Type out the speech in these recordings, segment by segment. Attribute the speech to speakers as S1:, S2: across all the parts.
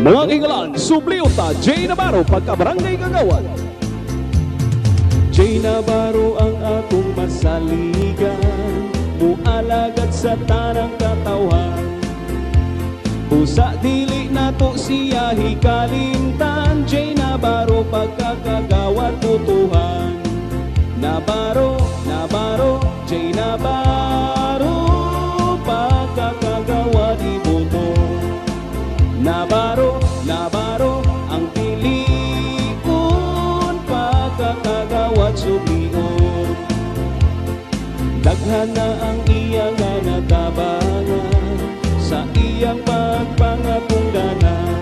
S1: Mga kingalan, Subliota, J. Navarro, pagka-barangay Kagawad. J. Navarro ang atong masaligan, mualagad sa tanang katawhan. Usa dili nato siya hikalimtan, J. Navarro, pagka-kagawad tutuhan. Navarro, Navarro, J. Navarro, pagka-kagawad iboto. Navarro, Navarro, ang piliun, pagkakagawad sublion. Daghan na ang iyang natabangan sa iyang pagpangakungdanan.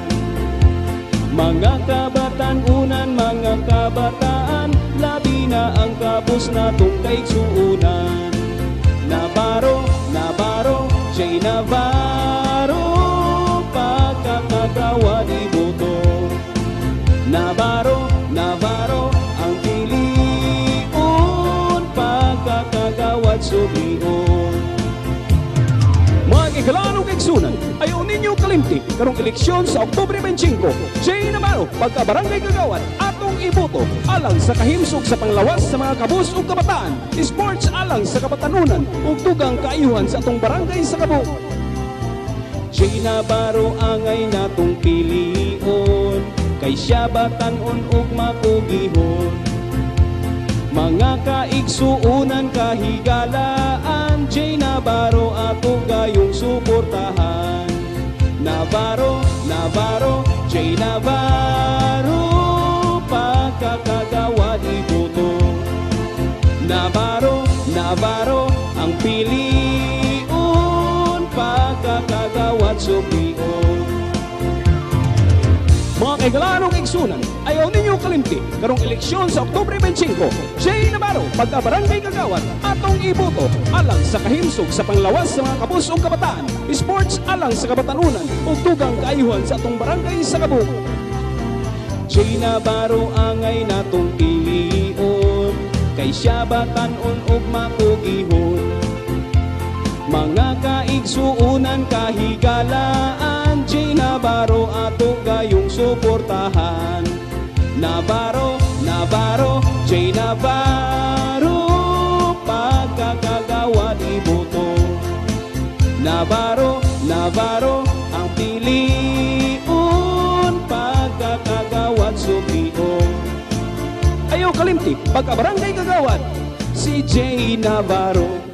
S1: Mga kabatan-unan, mga kabataan, labi na ang kabus natong kaigsuunan. Navarro, Navarro, J. Navarro, pagkakagawad iboto. Navarro, Navarro, ang piliun, pagkakagawad sublion. Mga kikalanong kaigsunan, ayaw ninyo kalimti karong eleksyon sa Oktubre 25. J. Navarro, pagka-barangay Kagawad, atong iboto alang sa kahimsog sa panglawas sa mga kabus ug kabataan, sports alang sa kabatanunan ug dugang kaayuhan sa atong barangay sa Kabo. J. Navarro angay natong pilion, kay siya batan-on ug makugihon. Mga kaigsuunan, kahigalaan, J. Navarro ato gayong suportahan. Navarro, Navarro, J. Navarro, pagkakagawad iboto. Navarro, Navarro, ang piliun, pagkakagawad sublion. Mga kaigalanong igsunan, ayaw ninyo kalimti karong eleksyon sa Oktubre 25. J. Navarro, pagka-barangay Kagawad, atong iboto alang sa kahimsog sa panglawas sa mga kabus ug kabataan, sports alang sa kabatanunan ug dugang kaayuhan sa atong barangay sa Kabo. J. Navarro angay natong pilion, kay siya batan-on ug makugihon. Mga kaigsuunan, kahigalaan, J. Navarro ato gayong suportahan. Navarro, Navarro, J. Navarro, pagkakagawad iboto. Navarro, Navarro, ang piliun, pagkakagawad sublion. Ayaw kalimti, pagka-barangay Kagawad, si J. Navarro.